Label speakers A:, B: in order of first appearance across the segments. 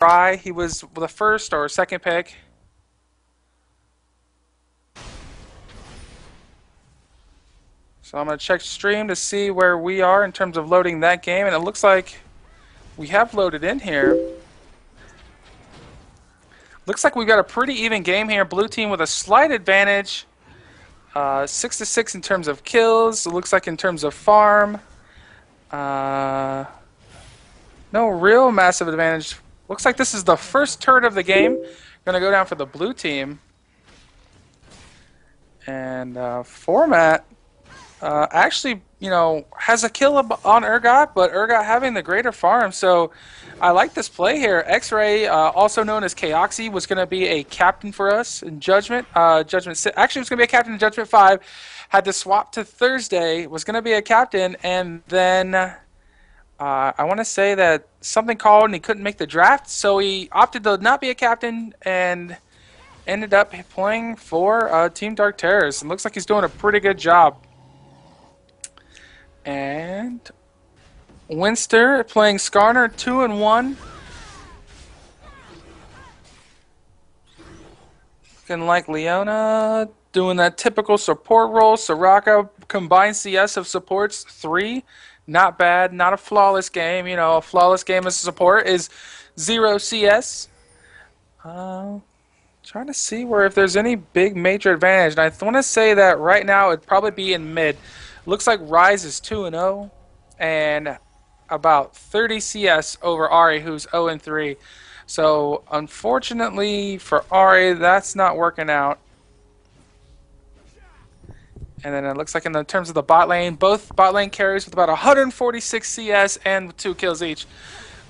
A: Rye. He was the first or second pick. So I'm going to check stream to see where we are in terms of loading that game, and it looks like we have loaded in here. Looks like we've got a pretty even game here. Blue team with a slight advantage. 6-6 in terms of kills. It looks like in terms of farm. No real massive advantage. Looks like this is the first turret of the game. Going to go down for the blue team. And format actually, has a kill on Urgot, but Urgot having the greater farm. So I like this play here. X-Ray, also known as Kaoxy, was going to be a captain for us in Judgment. Judgment 6. Actually, was going to be a captain in Judgment 5. Had to swap to Thursday. Was going to be a captain, and then I want to say that something called and he couldn't make the draft, so he opted to not be a captain and ended up playing for Team Dark Terrors. And looks like he's doing a pretty good job. And Winster playing Skarner 2-1. Looking like Leona doing that typical support role. Soraka combined CS of supports 3. Not bad, not a flawless game. A flawless game as a support is 0 CS. Trying to see if there's any big major advantage. And I want to say that right now it'd probably be in mid. Looks like Rise is 2-0 and about 30 CS over Ari, who's 0-3. So unfortunately for Ari, that's not working out. And then it looks like in the terms of the bot lane, both bot lane carries with about 146 CS and 2 kills each.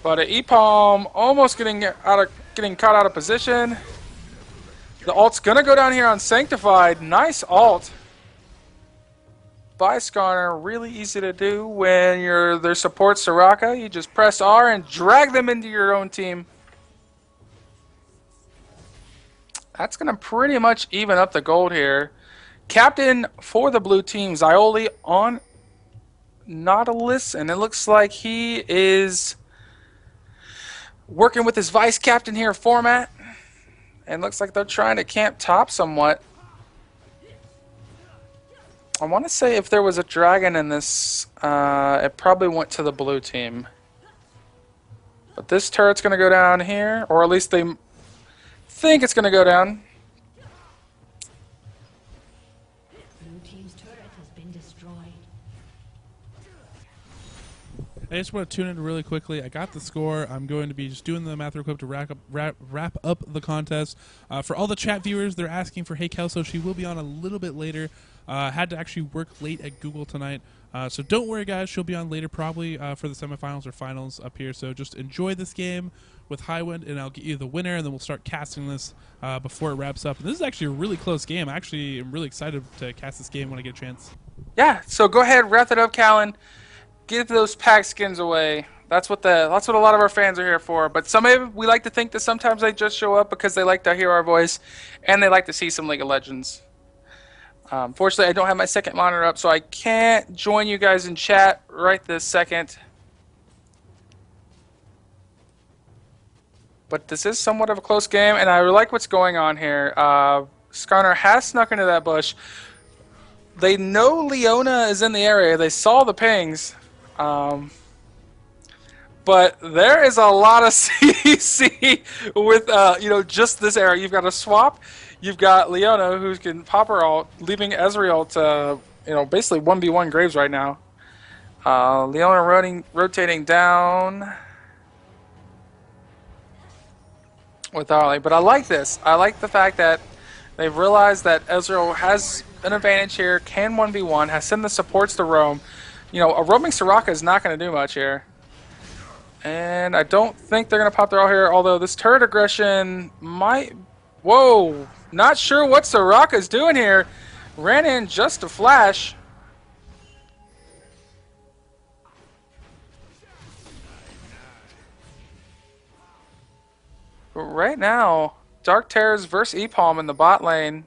A: But EPOM almost getting caught out of position. The ult's gonna go down here on Sanctified. Nice ult by Skarner. Really easy to do when their support Soraka. You just press R and drag them into your own team. That's gonna pretty much even up the gold here. Captain for the blue team, Xaioli on Nautilus, and it looks like he is working with his vice captain here, Format, and looks like they're trying to camp top somewhat. I want to say if there was a dragon in this, it probably went to the blue team. But this turret's going to go down here, or at least they think it's going to go down.
B: I just want to tune in really quickly. I got the score. I'm going to be just doing the math real quick to wrap up the contest. For all the chat viewers, they're asking for Hey Kelso. She will be on a little bit later. Had to actually work late at Google tonight. So don't worry, guys. She'll be on later probably for the semifinals or finals up here. So just enjoy this game with Highwind, and I'll get you the winner, and then we'll start casting this before it wraps up. And this is actually a really close game. I actually am really excited to cast this game when I get a chance.
A: Yeah, so go ahead, wrap it up, Callan. Get those pack skins away. That's what a lot of our fans are here for. But we like to think that sometimes they just show up because they like to hear our voice and they like to see some League of Legends. Fortunately, I don't have my second monitor up, so I can't join you guys in chat right this second. But this is somewhat of a close game, and I like what's going on here. Skarner has snuck into that bush. They know Leona is in the area. They saw the pings. But there is a lot of CC with just this area. You've got a swap. You've got Leona who can pop her ult, leaving Ezreal to basically 1v1 Graves right now. Leona rotating down with Arlie. But I like this. I like the fact that they've realized that Ezreal has an advantage here, can 1v1, has sent the supports to roam. A roaming Soraka is not going to do much here. And I don't think they're going to pop their ult here, although this turret aggression might... Whoa! Not sure what Soraka's doing here. Ran in just to flash. But right now, Dark Terrors versus EPOM in the bot lane.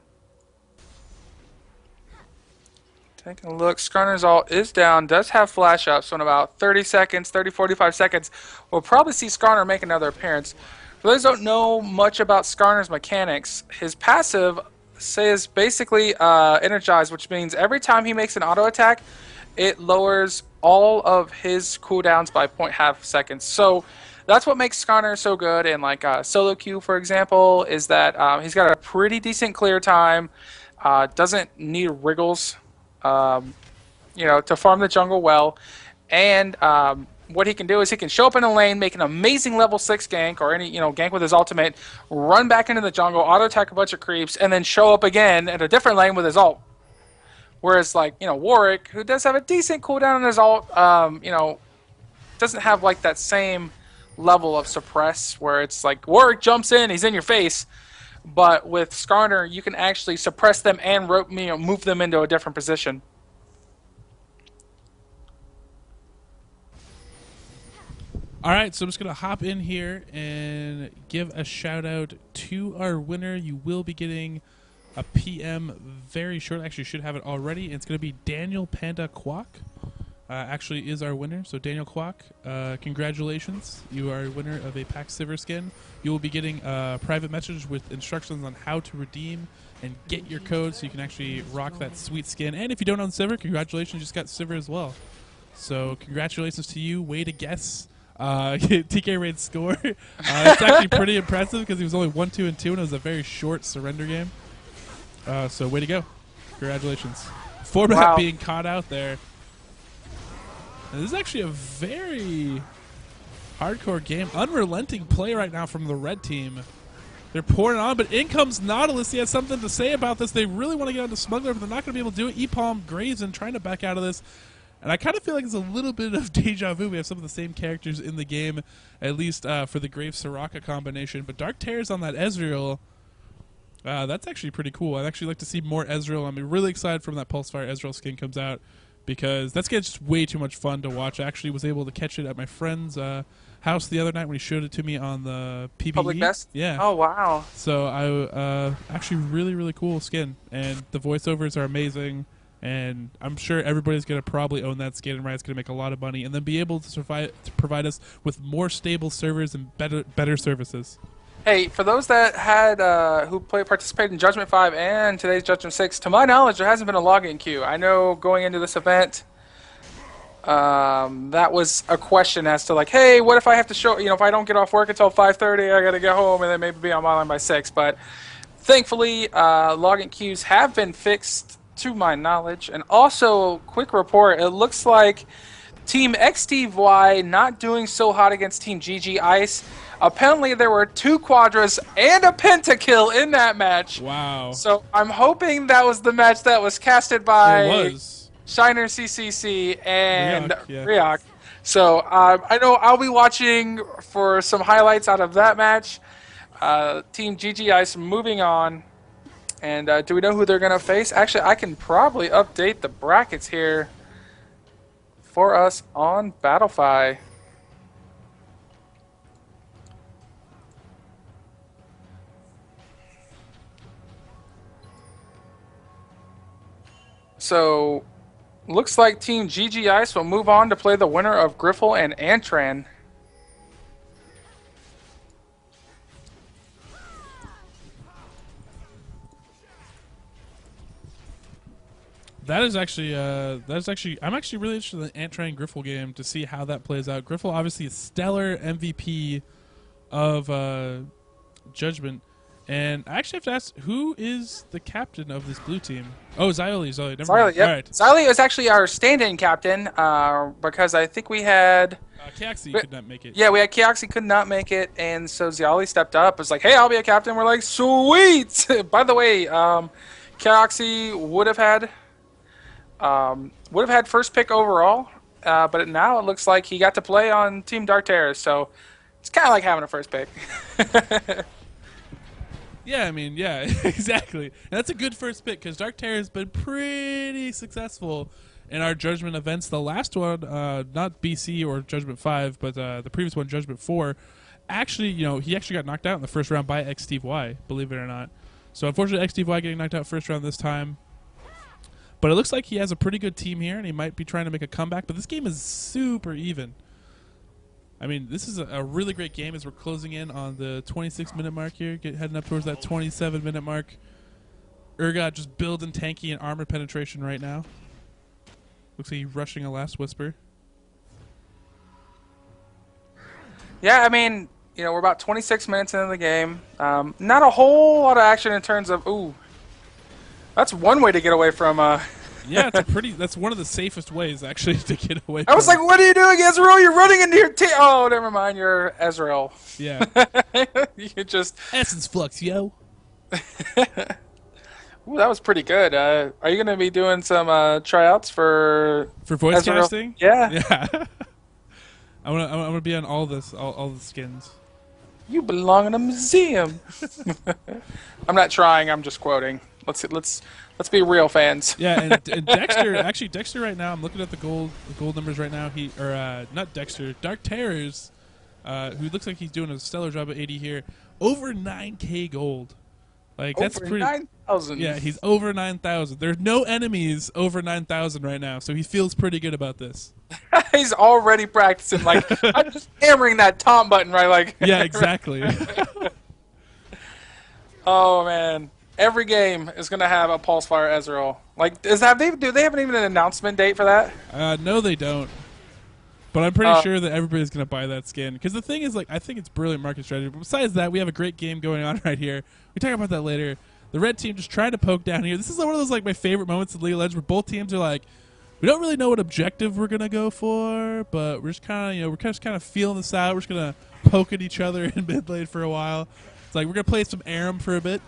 A: Taking a look, Skarner's ult is down, does have flash up, so in about 30 seconds, 45 seconds, we'll probably see Skarner make another appearance. For those who don't know much about Skarner's mechanics, his passive says basically energized, which means every time he makes an auto attack, it lowers all of his cooldowns by 0.5 seconds. So that's what makes Skarner so good. And like solo queue, for example, is that he's got a pretty decent clear time, doesn't need wriggles, to farm the jungle well, and what he can do is he can show up in a lane, make an amazing level 6 gank or any gank with his ultimate, run back into the jungle, auto attack a bunch of creeps, and then show up again at a different lane with his ult. Whereas like Warwick, who does have a decent cooldown on his ult, doesn't have like that same level of suppress where it's like Warwick jumps in, he's in your face. But with Skarner, you can actually suppress them and move them into a different position.
B: All right, so I'm just going to hop in here and give a shout out to our winner. You will be getting a PM very short. Actually, you should have it already. It's going to be Daniel Panda Kwok. Actually is our winner. So Daniel Kwok, congratulations. You are a winner of a Pack Sivir skin. You will be getting a private message with instructions on how to redeem and get your code so you can actually rock that sweet skin. And if you don't own Sivir, congratulations, you just got Sivir as well. So congratulations to you. Way to guess. TK Raid's score. It's actually pretty impressive because he was only 1-2 and 2 and it was a very short surrender game. So way to go. Congratulations. Format being caught out there. And this is actually a very hardcore game. Unrelenting play right now from the red team. They're pouring on, but in comes Nautilus. He has something to say about this. They really want to get onto Smuggler, but they're not going to be able to do it. E-Palm, Graves, and trying to back out of this. And I kind of feel like it's a little bit of deja vu. We have some of the same characters in the game, at least for the Graves-Soraka combination. But DarkterrorZ on that Ezreal, that's actually pretty cool. I'd actually like to see more Ezreal. I'm really excited from that Pulsefire Ezreal skin comes out because that's just way too much fun to watch. I actually was able to catch it at my friend's house the other night when he showed it to me on the PvE.
A: Public Best?
B: Yeah.
A: Oh, wow.
B: So I actually really, really cool skin. And the voiceovers are amazing. And I'm sure everybody's going to probably own that skin, and Riot's going to make a lot of money, and then be able to provide us with more stable servers and better services.
A: Hey, for those that had who participated in Judgment 5 and today's Judgment 6, to my knowledge, there hasn't been a login queue. I know going into this event, that was a question as to like, hey, what if I have to show, if I don't get off work until 5:30, I got to get home and then maybe be on my line by 6. But thankfully, login queues have been fixed to my knowledge. And also, quick report, it looks like Team XTY not doing so hot against Team GG Ice. Apparently there were 2 quadras and a pentakill in that match.
B: Wow.
A: So I'm hoping that was the match that was casted by Shiner CCC and Ryok. So I know I'll be watching for some highlights out of that match. Team GG Ice moving on. And do we know who they're going to face? Actually, I can probably update the brackets here for us on Battlefy. So, looks like Team GG Ice will move on to play the winner of Griffle and Antran.
B: That's actually, I'm actually really interested in the Antran Griffle game to see how that plays out. Griffle, obviously, a stellar MVP of Judgment. And I actually have to ask, who is the captain of this blue team? Oh, Xaioli. Never mind.
A: Yep.
B: All right.
A: Xaioli is actually our stand-in captain because I think we had...
B: Kiaxi could not make it.
A: Yeah, we had Kiaxi could not make it, and so Xaioli stepped up. It was like, hey, I'll be a captain. We're like, sweet! By the way, Kiaxi would have had first pick overall, but now it looks like he got to play on Team DarkterrorZ, so it's kind of like having a first pick.
B: Yeah, I mean, yeah, exactly. And that's a good first pick because DarkterrorZ has been pretty successful in our Judgment events. The last one, not BC or Judgment 5, but the previous one, Judgment 4, actually, he actually got knocked out in the first round by XTY, believe it or not. So unfortunately, XTY getting knocked out first round this time. But it looks like he has a pretty good team here, and he might be trying to make a comeback. But this game is super even. I mean, this is a really great game as we're closing in on the 26-minute mark here, heading up towards that 27-minute mark. Urgot just building tanky and armor penetration right now. Looks like he's rushing a last whisper.
A: Yeah, I mean, you know, we're about 26 minutes into the game. Not a whole lot of action in terms of, ooh, that's one way to get away from.
B: Yeah, that's one of the safest ways actually to get away.
A: I was like, what are you doing, Ezreal? You're running into your team. Oh, never mind, you're Ezreal.
B: Yeah.
A: You just
B: Essence Flux, yo.
A: Ooh, that was pretty good. Are you going to be doing some tryouts for
B: voice
A: Ezreal?
B: casting?
A: Yeah.
B: Yeah. I'm gonna be on all the skins.
A: You belong in a museum. I'm not trying. I'm just quoting. Let's be real fans.
B: Yeah, and Dexter right now. I'm looking at the gold numbers right now. Not Dexter, DarkterrorZ, who looks like he's doing a stellar job at 80 here. Over 9K gold. Like that's
A: over
B: pretty.
A: 9,000.
B: Yeah, he's over 9,000. There's no enemies over 9,000 right now, so he feels pretty good about this.
A: He's already practicing. Like I'm just hammering that Tom button, right? Like
B: yeah, exactly.
A: Oh man, every game is gonna have a Pulse Fire Ezreal. Like, do they have even an announcement date for that?
B: No, they don't. But I'm pretty sure that everybody's going to buy that skin. Because the thing is, like, I think it's brilliant market strategy. But besides that, we have a great game going on right here. We talk about that later. The red team just trying to poke down here. This is one of those, like, my favorite moments in League of Legends where both teams are like, we don't really know what objective we're going to go for, but we're just kind of, we're just kind of feeling this out. We're just going to poke at each other in mid lane for a while. It's like, we're going to play some Aram for a bit.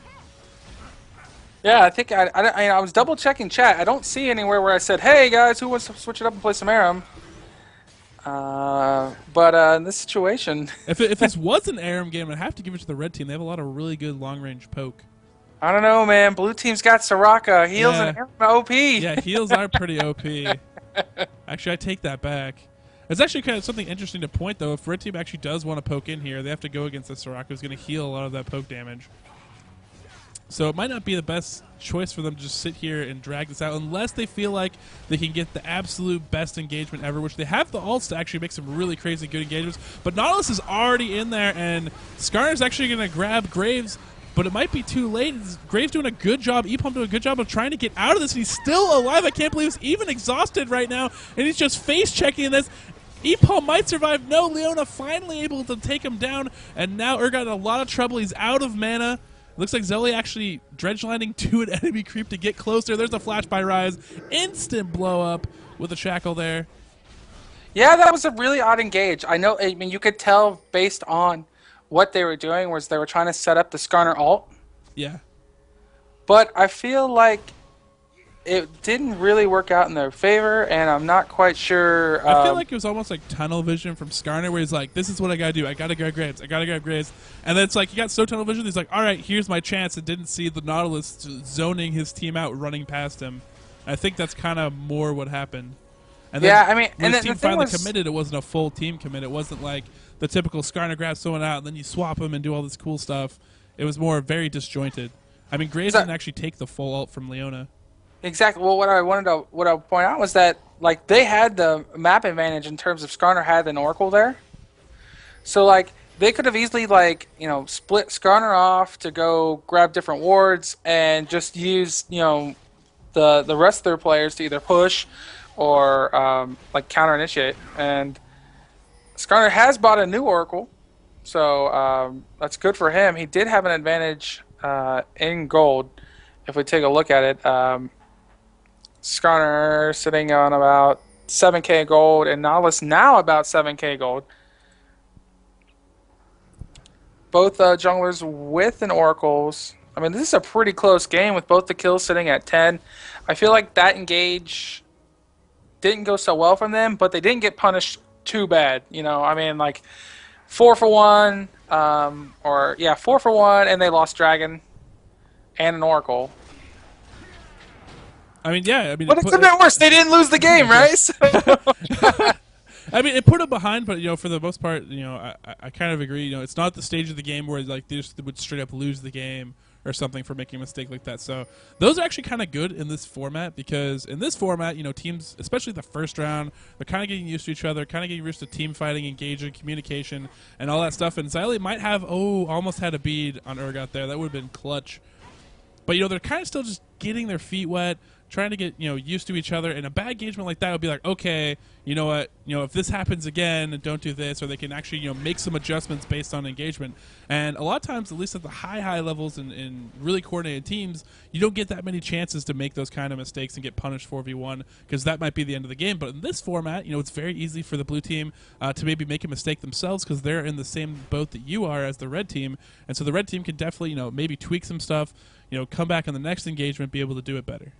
A: Yeah, I think I was double checking chat. I don't see anywhere where I said, "Hey guys, who wants to switch it up and play some Aram?" But in this situation,
B: if this was an Aram game, I'd have to give it to the red team. They have a lot of really good long range poke.
A: I don't know, man. Blue team's got Soraka. Heals and Aram OP.
B: Yeah, heals are pretty OP. Actually, I take that back. It's actually kind of something interesting to point, though. If red team actually does want to poke in here, they have to go against the Soraka, who's going to heal a lot of that poke damage. So it might not be the best choice for them to just sit here and drag this out unless they feel like they can get the absolute best engagement ever, which they have the ults to actually make some really crazy good engagements. But Nautilus is already in there, and Skarner's actually going to grab Graves, but it might be too late. Graves doing a good job, EPOM doing a good job of trying to get out of this, and he's still alive. I can't believe he's even exhausted right now, and he's just face-checking this. EPOM might survive. No, Leona finally able to take him down, and now Urgot in a lot of trouble. He's out of mana. Looks like Xaioli actually dredge landing to an enemy creep to get closer. There's a flash by Rise. Instant blow up with a shackle there.
A: Yeah, that was a really odd engage. I mean, you could tell based on what they were doing was they were trying to set up the Skarner ult.
B: Yeah.
A: But I feel like it didn't really work out in their favor, and I'm not quite sure.
B: I feel like it was almost like tunnel vision from Skarner, where he's like, this is what I gotta do. I gotta grab Graves. I gotta grab Graves. And then it's like, he got so tunnel vision, he's like, all right, here's my chance, and didn't see the Nautilus zoning his team out, running past him. I think that's kind of more what happened. And then
A: yeah, I mean,
B: when
A: and
B: his
A: the
B: team
A: thing
B: finally
A: was,
B: committed, it wasn't a full team commit. It wasn't like the typical Skarner grabs someone out, and then you swap him and do all this cool stuff. It was more very disjointed. I mean, Graves didn't actually take the full ult from Leona.
A: Exactly. Well, what I point out was that like they had the map advantage in terms of Skarner had an Oracle there, so like they could have easily split Skarner off to go grab different wards and just use the rest of their players to either push or like counter initiate. And Skarner has bought a new Oracle, so that's good for him. He did have an advantage in gold. If we take a look at it. Skarner sitting on about 7K gold, and Nautilus now about 7K gold. Both junglers with an Oracles. I mean, this is a pretty close game with both the kills sitting at 10. I feel like that engage didn't go so well from them, but they didn't get punished too bad. I mean, like 4 for 1, 4 for 1, and they lost Dragon and an Oracle.
B: I mean, yeah. I mean,
A: but it's a bit worse. They didn't lose the game, right?
B: I mean, it put them behind, but for the most part, I kind of agree. It's not the stage of the game where like they just would straight up lose the game or something for making a mistake like that. So those are actually kind of good in this format, because in this format, teams, especially the first round, they're kind of getting used to each other, kind of getting used to team fighting, engaging, communication, and all that stuff. And Xaioli might have, almost had a bead on Urgot there. That would have been clutch. But, they're kind of still just getting their feet wet, trying to get, used to each other. And a bad engagement like that would be like, okay, you know what, if this happens again, don't do this. Or they can actually, make some adjustments based on engagement. And a lot of times, at least at the high levels in really coordinated teams, you don't get that many chances to make those kind of mistakes and get punished 4v1, because that might be the end of the game. But in this format, it's very easy for the blue team to maybe make a mistake themselves, because they're in the same boat that you are as the red team. And so the red team can definitely, maybe tweak some stuff, come back in the next engagement, be able to do it better.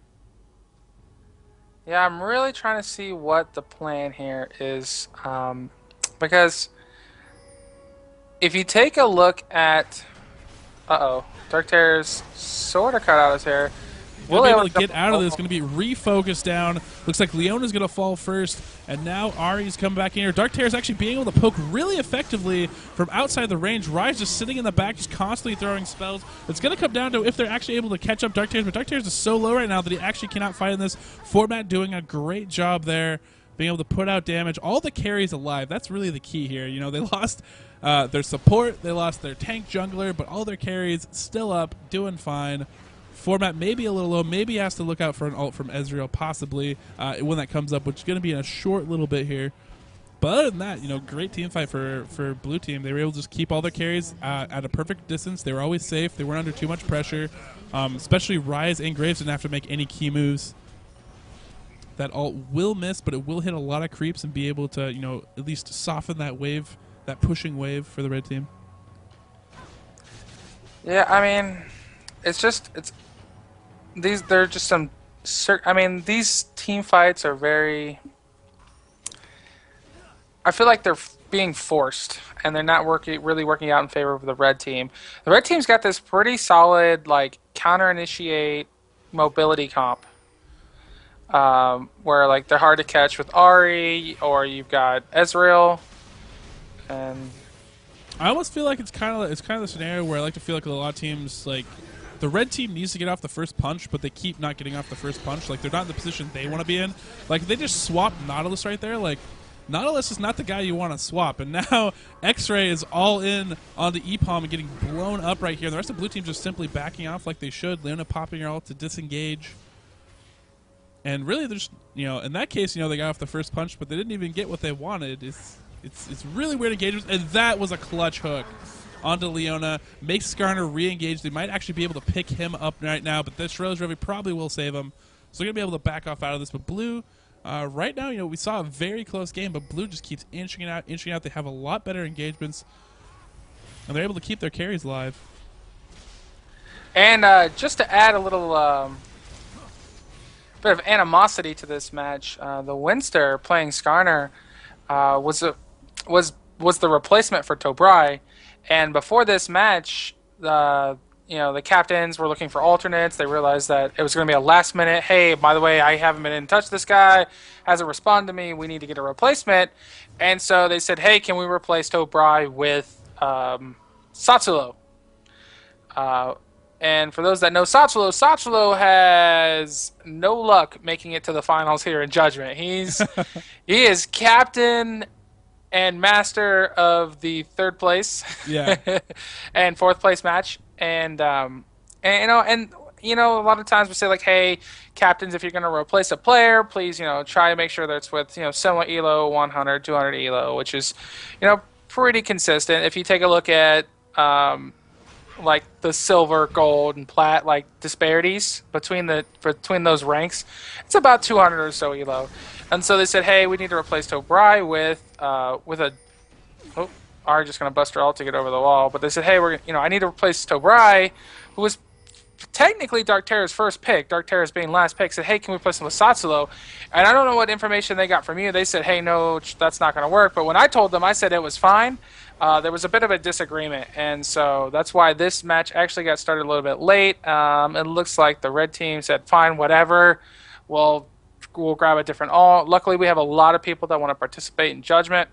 A: Yeah, I'm really trying to see what the plan here is, because if you take a look at, DarkterrorZ sort of cut out his hair.
B: Will be able to get out of this. Going to be refocused down. Looks like Leona's going to fall first, and now Ari's coming back in here. DarkterrorZ actually being able to poke really effectively from outside the range. Rise just sitting in the back, just constantly throwing spells. It's going to come down to if they're actually able to catch up DarkterrorZ, but DarkterrorZ is so low right now that he actually cannot fight in this format, doing a great job there, being able to put out damage. All the carries alive. That's really the key here. They lost their support, they lost their tank jungler, but all their carries still up, doing fine. Format maybe a little low. Maybe he has to look out for an ult from Ezreal, possibly, when that comes up, which is going to be in a short little bit here. But other than that, great team fight for blue team. They were able to just keep all their carries at a perfect distance. They were always safe. They weren't under too much pressure. Especially Rise and Graves didn't have to make any key moves. That ult will miss, but it will hit a lot of creeps and be able to, at least soften that wave, that pushing wave for the red team.
A: Yeah, I mean, they're just some. I mean, these team fights are very. I feel like they're being forced, and they're not really working out in favor of the red team. The red team's got this pretty solid, like, counter-initiate mobility comp, where like they're hard to catch with Ari, or you've got Ezreal, and
B: I almost feel like it's kind of the scenario where I like to feel like a lot of teams, like, the red team needs to get off the first punch, but they keep not getting off the first punch. Like, they're not in the position they want to be in. Like, if they just swap Nautilus right there, like, Nautilus is not the guy you want to swap. And now X-Ray is all in on the EPOM and getting blown up right here. The rest of the blue team just simply backing off like they should. Leona popping her ult to disengage. And really, there's, in that case, they got off the first punch, but they didn't even get what they wanted. It's really weird engagements, and that was a clutch hook onto Leona. Makes Skarner re-engage. They might actually be able to pick him up right now, but this Rose Revy probably will save him. So they're going to be able to back off out of this. But blue, right now, we saw a very close game, but blue just keeps inching out. They have a lot better engagements, and they're able to keep their carries alive.
A: And just to add a little bit of animosity to this match, the Winster playing Skarner was the replacement for Tobrai. And before this match, the captains were looking for alternates. They realized that it was going to be a last minute, hey, by the way, I haven't been in touch with this guy, hasn't responded to me, we need to get a replacement. And so they said, hey, can we replace Tobrai with Satsulo? And for those that know Satsulo has no luck making it to the finals here in Judgment. He is captain and master of the third place, and fourth place match, and a lot of times we say, like, hey, captains, if you're going to replace a player, please, try to make sure that it's with, similar elo, 100, 200 elo, which is, pretty consistent. If you take a look at, like, the silver, gold, and plat, like, disparities between those ranks, it's about 200 or so elo. And so they said, hey, we need to replace Tobrai with a... Oh, Ari just going to bust her ult to get over the wall. But they said, hey, I need to replace Tobrai, who was technically DarkterrorZ's first pick. DarkterrorZ being last pick. Said, hey, can we replace him with Satsulo? And I don't know what information they got from you. They said, hey, no, that's not going to work. But when I told them, I said it was fine. There was a bit of a disagreement. And so that's why this match actually got started a little bit late. It looks like the red team said, fine, whatever. We'll grab a different ult. Luckily, we have a lot of people that want to participate in Judgment.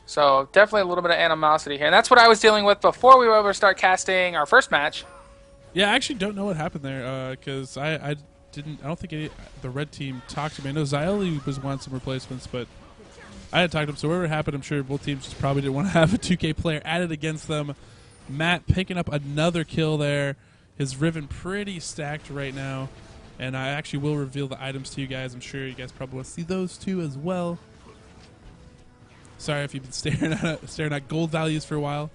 A: So definitely a little bit of animosity here. And that's what I was dealing with before we were able to start casting our first match.
B: Yeah, I actually don't know what happened there because I don't think the red team talked to me. I know Xaioli was wanting some replacements, but I had talked to him. So whatever happened, I'm sure both teams just probably didn't want to have a 2K player added against them. Matt picking up another kill there. His Riven pretty stacked right now. And I actually will reveal the items to you guys. I'm sure you guys probably want to see those too as well. Sorry if you've been staring at gold values for a while.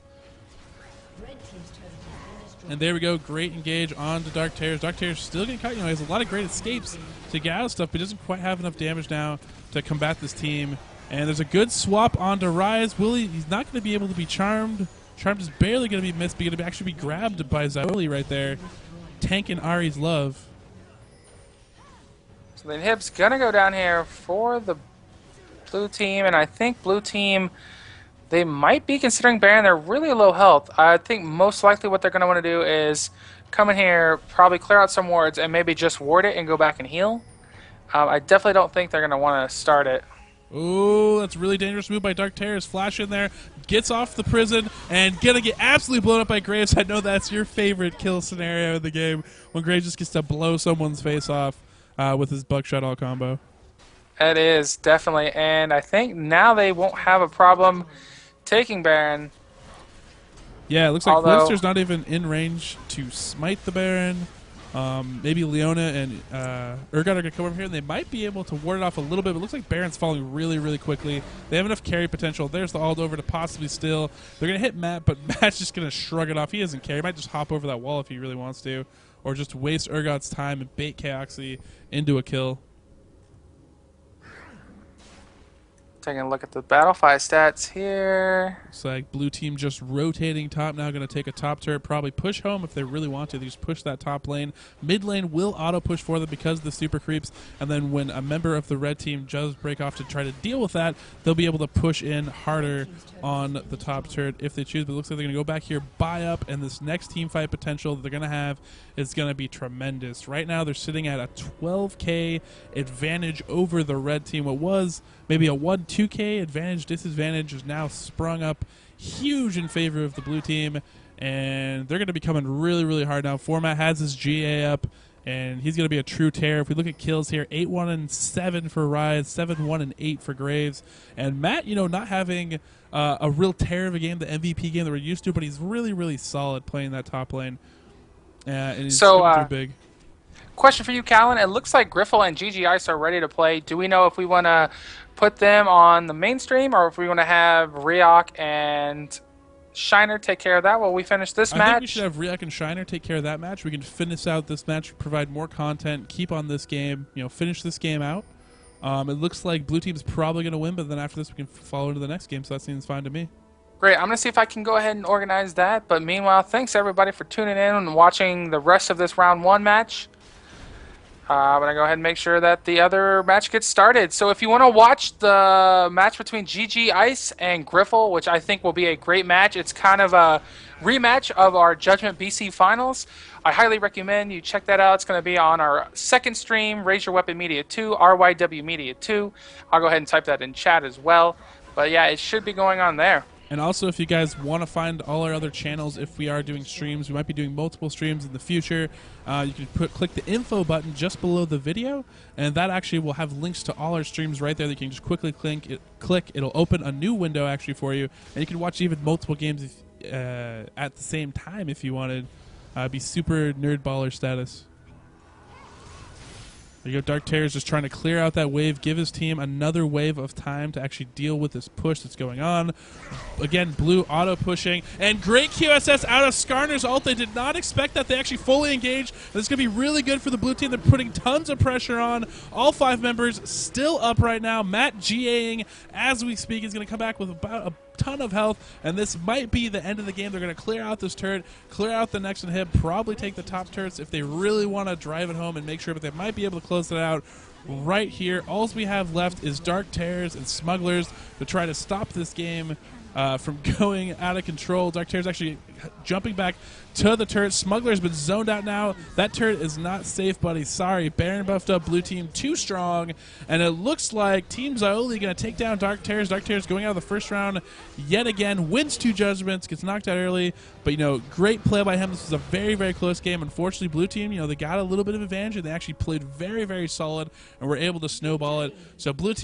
B: And there we go. Great engage on to DarkterrorZ. DarkterrorZ still getting caught. He has a lot of great escapes to get out of stuff, but he doesn't quite have enough damage now to combat this team. And there's a good swap onto Rise. He's not going to be able to be charmed. Charmed is barely going to be missed, but going to actually be grabbed by Xaioli right there. Tanking Ahri's love.
A: So then Hib's going to go down here for the blue team, and I think blue team, they might be considering Baron. They're really low health. I think most likely what they're going to want to do is come in here, probably clear out some wards, and maybe just ward it and go back and heal. I definitely don't think they're going to want to start it.
B: Oh, that's a really dangerous move by DarkterrorZ. Flash in there, gets off the prison, and gonna get absolutely blown up by Graves. I know that's your favorite kill scenario in the game, when Graves just gets to blow someone's face off with his buckshot all combo.
A: It is, definitely. And I think now they won't have a problem taking Baron.
B: Yeah, it looks like Blister's not even in range to smite the Baron. Maybe Leona and Urgot are going to come over here, and they might be able to ward it off a little bit, but it looks like Baron's falling really, really quickly. They have enough carry potential. There's the ult over to possibly steal. They're going to hit Matt, but Matt's just going to shrug it off. He doesn't care. He might just hop over that wall if he really wants to, or just waste Urgot's time and bait Chaoxy into a kill.
A: Taking a look at the Battlefy stats here.
B: Looks like blue team just rotating top now, going to take a top turret, probably push home if they really want to. They just push that top lane. Mid lane will auto push for them because of the super creeps, and then when a member of the red team does break off to try to deal with that, they'll be able to push in harder on the top turret if they choose. But it looks like they're going to go back here, buy up, and this next team fight potential that they're going to have is going to be tremendous. Right now they're sitting at a 12k advantage over the red team. What was maybe a 2k advantage, disadvantage is now sprung up huge in favor of the blue team, and they're going to be coming really, really hard now. Format has his GA up, and he's going to be a true terror. If we look at kills here, 8-1 and 7 for Rise, 7-1 and 8 for Graves. And Matt, you know, not having a real terror of a game, the MVP game that we're used to, but he's really, really solid playing that top lane. And he's coming through big.
A: Question for you, Callan. It looks like Griffle and GG Ice are ready to play. Do we know if we want to put them on the mainstream, or if we want to have Ryok and Shiner take care of that while we finish this match?
B: I think we should have Ryok and Shiner take care of that match. We can finish out this match, provide more content, keep on this game, you know, finish this game out. It looks like blue team's probably going to win, but then after this we can follow into the next game, so that seems fine to me.
A: Great. I'm going to see if I can go ahead and organize that. But meanwhile, thanks everybody for tuning in and watching the rest of this round 1 match. I'm going to go ahead and make sure that the other match gets started. So if you want to watch the match between GG Ice and Griffle, which I think will be a great match, it's kind of a rematch of our Judgment BC Finals. I highly recommend you check that out. It's going to be on our second stream, Raise Your Weapon Media 2, RYW Media 2. I'll go ahead and type that in chat as well. But yeah, it should be going on there.
B: And also, if you guys want to find all our other channels, if we are doing streams, we might be doing multiple streams in the future. You can click the info button just below the video, and that actually will have links to all our streams right there that you can just quickly click. It'll open a new window actually for you, and you can watch even multiple games at the same time if you wanted. Be super nerd baller status. There you go. DarkterrorZ just trying to clear out that wave, give his team another wave of time to actually deal with this push that's going on. Again, blue auto pushing, and great QSS out of Skarner's ult. They did not expect that. They actually fully engaged. This is going to be really good for the blue team. They're putting tons of pressure on. All 5 members still up right now. Matt GAing as we speak. He's going to come back with about a ton of health, and this might be the end of the game. They're going to clear out this turret, clear out the next inhib, probably take the top turrets if they really want to drive it home and make sure, but they might be able to close it out right here. All we have left is Dark Terrors and Smugglers to try to stop this game from going out of control. Dark Terror's actually jumping back to the turret. Smuggler's been zoned out now. That turret is not safe, buddy. Sorry. Baron buffed up. Blue team too strong. And it looks like Team Xaioli going to take down Dark Terrors. Dark Terrors going out of the first round yet again. Wins 2 judgments. Gets knocked out early. But, great play by him. This was a very, very close game. Unfortunately, Blue team, they got a little bit of advantage. And they actually played very, very solid and were able to snowball it. So Blue team